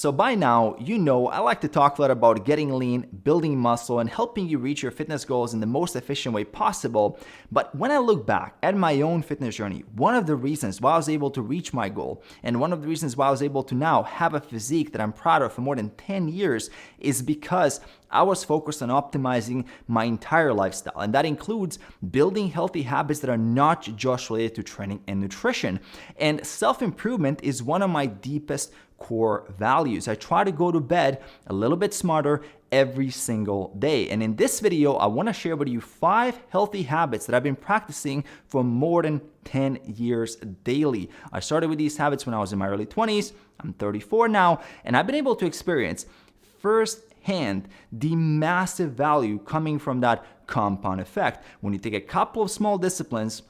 So by now, you know I like to talk a lot about getting lean, building muscle, and helping you reach your fitness goals in the most efficient way possible. But when I look back at my own fitness journey, one of the reasons why I was able to reach my goal, and one of the reasons why I was able to now have a physique that I'm proud of for more than 10 years, is because I was focused on optimizing my entire lifestyle. And that includes building healthy habits that are not just related to training and nutrition. And self-improvement is one of my deepest core values. I try to go to bed a little bit smarter every single day. And in this video, I want to share with you 5 healthy habits that I've been practicing for more than 10 years daily. I started with these habits when I was in my early 20s. I'm 34 now, and I've been able to experience firsthand the massive value coming from that compound effect. When you take a couple of small disciplines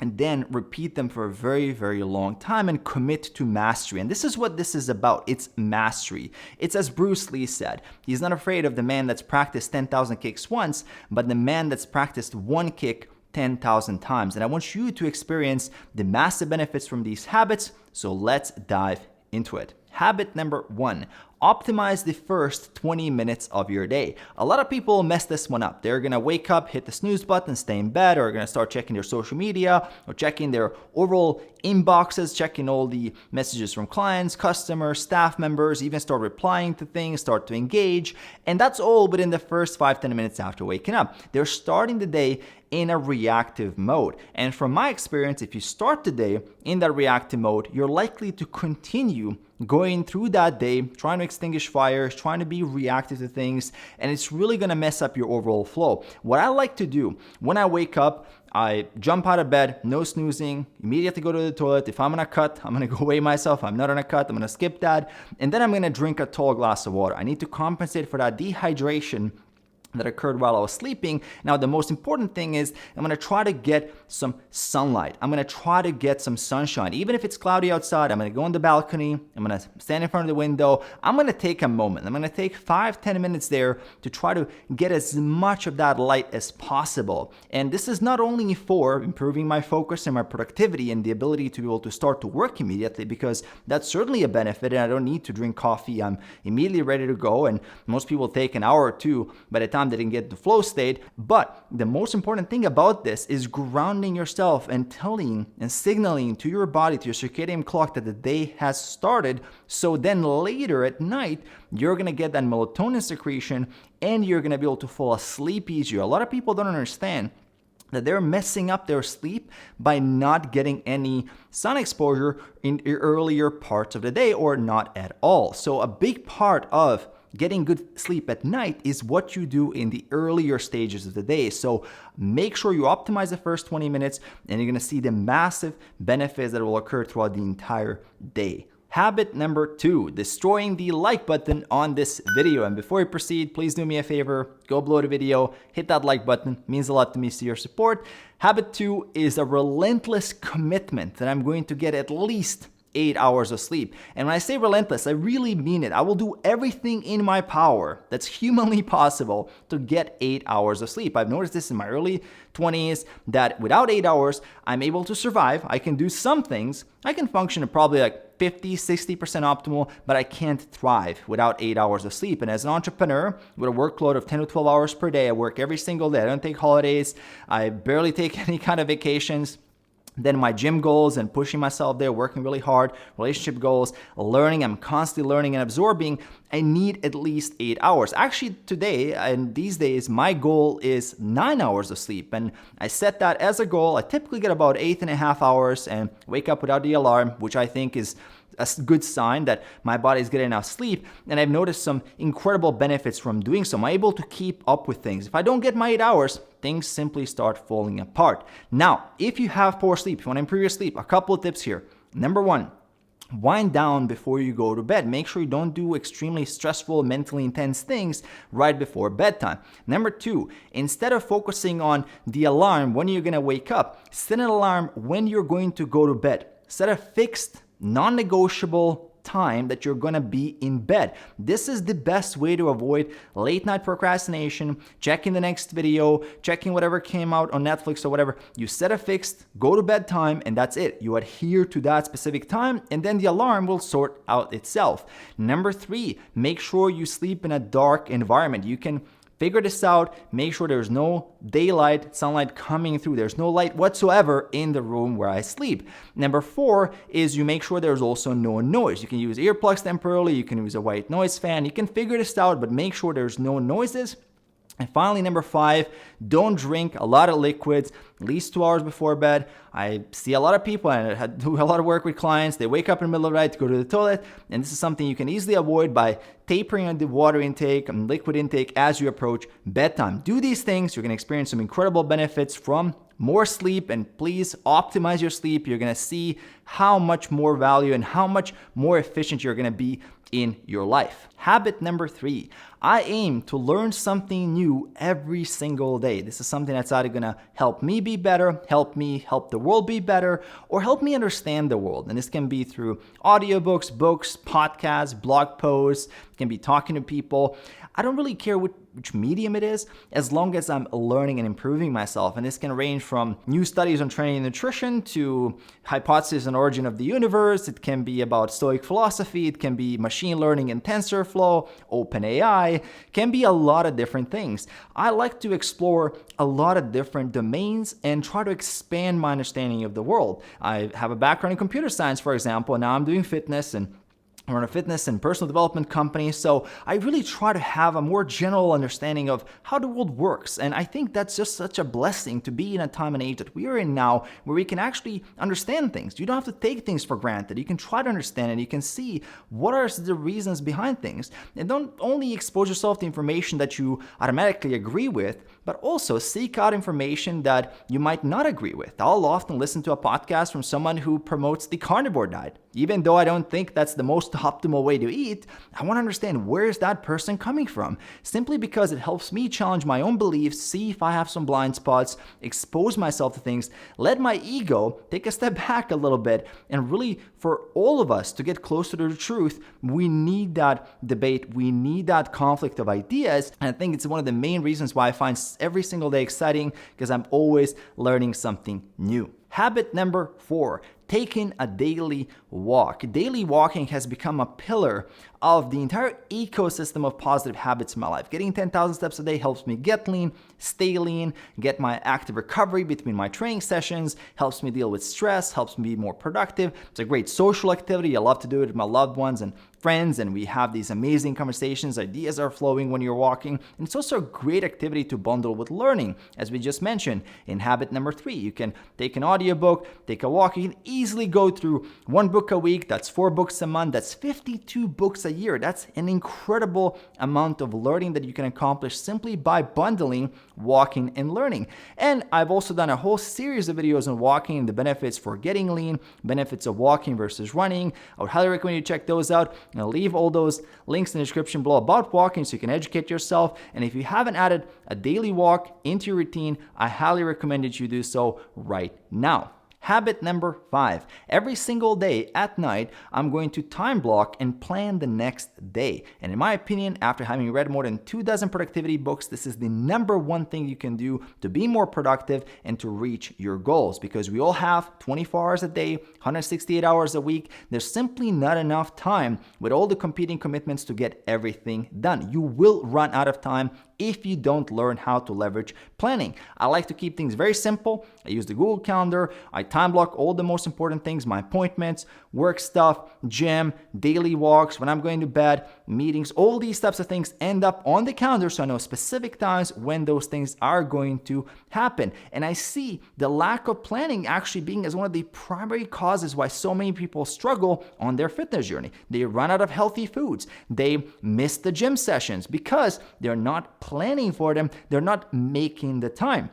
and then repeat them for a very, very long time and commit to mastery. And this is what this is about. It's mastery. It's as Bruce Lee said, he's not afraid of the man that's practiced 10,000 kicks once, but the man that's practiced one kick 10,000 times. And I want you to experience the massive benefits from these habits. So let's dive into it. Habit number 1, optimize the first 20 minutes of your day. A lot of people mess this one up. They're gonna wake up, hit the snooze button, stay in bed, or are gonna start checking their social media, or checking their overall inboxes, checking all the messages from clients, customers, staff members, even start replying to things, start to engage. And that's all within the first 5-10 minutes after waking up. They're starting the day in a reactive mode. And from my experience, if you start the day in that reactive mode, you're likely to continue going through that day, trying to extinguish fires, trying to be reactive to things, and it's really gonna mess up your overall flow. What I like to do when I wake up, I jump out of bed, no snoozing, immediately go to the toilet. If I'm gonna cut, I'm gonna go weigh myself. I'm not gonna cut, I'm gonna skip that. And then I'm gonna drink a tall glass of water. I need to compensate for that dehydration that occurred while I was sleeping. Now, the most important thing is I'm gonna try to get some sunlight. I'm gonna try to get some sunshine. Even if it's cloudy outside, I'm gonna go on the balcony, I'm gonna stand in front of the window, I'm gonna take a moment. I'm gonna take 5-10 minutes there to try to get as much of that light as possible. And this is not only for improving my focus and my productivity and the ability to be able to start to work immediately, because that's certainly a benefit, and I don't need to drink coffee. I'm immediately ready to go, and most people take an hour or two by the time they didn't get the flow state. But the most important thing about this is grounding yourself and telling and signaling to your body, to your circadian clock, that the day has started. So then later at night, you're gonna get that melatonin secretion and you're gonna be able to fall asleep easier. A lot of people don't understand that they're messing up their sleep by not getting any sun exposure in the earlier parts of the day, or not at all. So a big part of getting good sleep at night is what you do in the earlier stages of the day. So make sure you optimize the first 20 minutes, and you're gonna see the massive benefits that will occur throughout the entire day. Habit number 2, destroying the like button on this video. And before we proceed, please do me a favor, go below the video, hit that like button. It means a lot to me to see your support. Habit 2 is a relentless commitment that I'm going to get at least 8 hours of sleep. And when I say relentless, I really mean it. I will do everything in my power that's humanly possible to get 8 hours of sleep. I've noticed this in my early 20s, that without 8 hours, I'm able to survive. I can do some things. I can function at probably like 50-60% optimal, but I can't thrive without 8 hours of sleep. And as an entrepreneur with a workload of 10 to 12 hours per day, I work every single day. I don't take holidays. I barely take any kind of vacations. Then my gym goals and pushing myself there, working really hard, relationship goals, learning, I'm constantly learning and absorbing. I need at least 8 hours. Actually, today and these days, my goal is 9 hours of sleep. And I set that as a goal. I typically get about 8.5 hours and wake up without the alarm, which I think is a good sign that my body is getting enough sleep. And I've noticed some incredible benefits from doing so. I'm able to keep up with things. If I don't get my 8 hours, things simply start falling apart. Now, if you have poor sleep, if you want to improve your sleep, a couple of tips here. Number 1, wind down before you go to bed. Make sure you don't do extremely stressful, mentally intense things right before bedtime. Number 2, instead of focusing on the alarm when you're going to wake up, set an alarm when you're going to go to bed. Set a fixed, non-negotiable time that you're gonna be in bed. This is the best way to avoid late night procrastination, checking the next video, checking whatever came out on Netflix or whatever. You set a fixed go to bed time and that's it. You adhere to that specific time and then the alarm will sort out itself. Number 3, make sure you sleep in a dark environment. You can figure this out. Make sure there's no daylight, sunlight coming through. There's no light whatsoever in the room where I sleep. Number 4 is you make sure there's also no noise. You can use earplugs temporarily. You can use a white noise fan. You can figure this out, but make sure there's no noises. And finally, number 5, don't drink a lot of liquids at least 2 hours before bed. I see a lot of people, and I do a lot of work with clients. They wake up in the middle of the night to go to the toilet, and this is something you can easily avoid by tapering on the water intake and liquid intake as you approach bedtime. Do these things, you're going to experience some incredible benefits from more sleep, and please optimize your sleep. You're going to see how much more value and how much more efficient you're going to be in your life. Habit number 3, I aim to learn something new every single day. This is something that's either gonna help me be better, help the world be better, or help me understand the world. And this can be through audiobooks, books, podcasts, blog posts, it can be talking to people. I don't really care which medium it is, as long as I'm learning and improving myself. And this can range from new studies on training and nutrition to hypothesis and origin of the universe. It can be about Stoic philosophy. It can be machine learning and TensorFlow, OpenAI. It can be a lot of different things. I like to explore a lot of different domains and try to expand my understanding of the world. I have a background in computer science, for example, and now I'm doing fitness and I run a fitness and personal development company, so I really try to have a more general understanding of how the world works. And I think that's just such a blessing to be in a time and age that we are in now where we can actually understand things. You don't have to take things for granted. You can try to understand it. You can see what are the reasons behind things. And don't only expose yourself to information that you automatically agree with, but also seek out information that you might not agree with. I'll often listen to a podcast from someone who promotes the carnivore diet. Even though I don't think that's the most optimal way to eat, I want to understand where is that person coming from, simply because it helps me challenge my own beliefs, see if I have some blind spots, expose myself to things, let my ego take a step back a little bit. And really, for all of us to get closer to the truth, we need that debate, we need that conflict of ideas. And I think it's one of the main reasons why I find every single day exciting, because I'm always learning something new. Habit number 4, taking a daily walk. Daily walking has become a pillar of the entire ecosystem of positive habits in my life. Getting 10,000 steps a day helps me get lean, stay lean, get my active recovery between my training sessions, helps me deal with stress, helps me be more productive. It's a great social activity. I love to do it with my loved ones and friends, and we have these amazing conversations. Ideas are flowing when you're walking. And it's also a great activity to bundle with learning. As we just mentioned, in habit number 3, you can take an audiobook, take a walk. You can easily go through 1 book a week. That's 4 books a month. That's 52 books a year. That's an incredible amount of learning that you can accomplish simply by bundling walking and learning. And I've also done a whole series of videos on walking and the benefits for getting lean, benefits of walking versus running. I would highly recommend you check those out. And I'll leave all those links in the description below about walking so you can educate yourself. And if you haven't added a daily walk into your routine, I highly recommend that you do so right now. Habit number 5, every single day at night, I'm going to time block and plan the next day. And in my opinion, after having read more than 24 productivity books, this is the number one thing you can do to be more productive and to reach your goals, because we all have 24 hours a day, 168 hours a week. There's simply not enough time with all the competing commitments to get everything done. You will run out of time if you don't learn how to leverage planning. I like to keep things very simple. I use the Google Calendar. I time block all the most important things, my appointments, work stuff, gym, daily walks, when I'm going to bed, meetings, all these types of things end up on the calendar so I know specific times when those things are going to happen. And I see the lack of planning actually being as one of the primary causes why so many people struggle on their fitness journey. They run out of healthy foods. They miss the gym sessions because they're not planning for them. They're not making the time.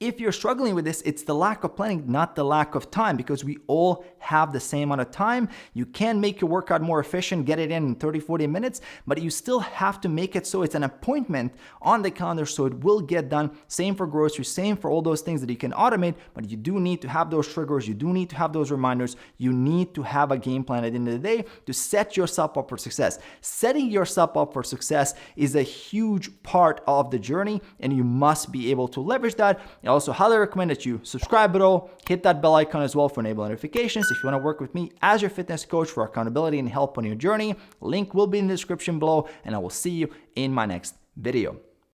If you're struggling with this, it's the lack of planning, not the lack of time, because we all have the same amount of time. You can make your workout more efficient, get it in 30, 40 minutes, but you still have to make it so it's an appointment on the calendar so it will get done. Same for groceries, same for all those things that you can automate, but you do need to have those triggers. You do need to have those reminders. You need to have a game plan at the end of the day to set yourself up for success. Setting yourself up for success is a huge part of the journey, and you must be able to leverage that. I also highly recommend that you subscribe below, hit that bell icon as well for enable notifications. If you want to work with me as your fitness coach for accountability and help on your journey, link will be in the description below, and I will see you in my next video.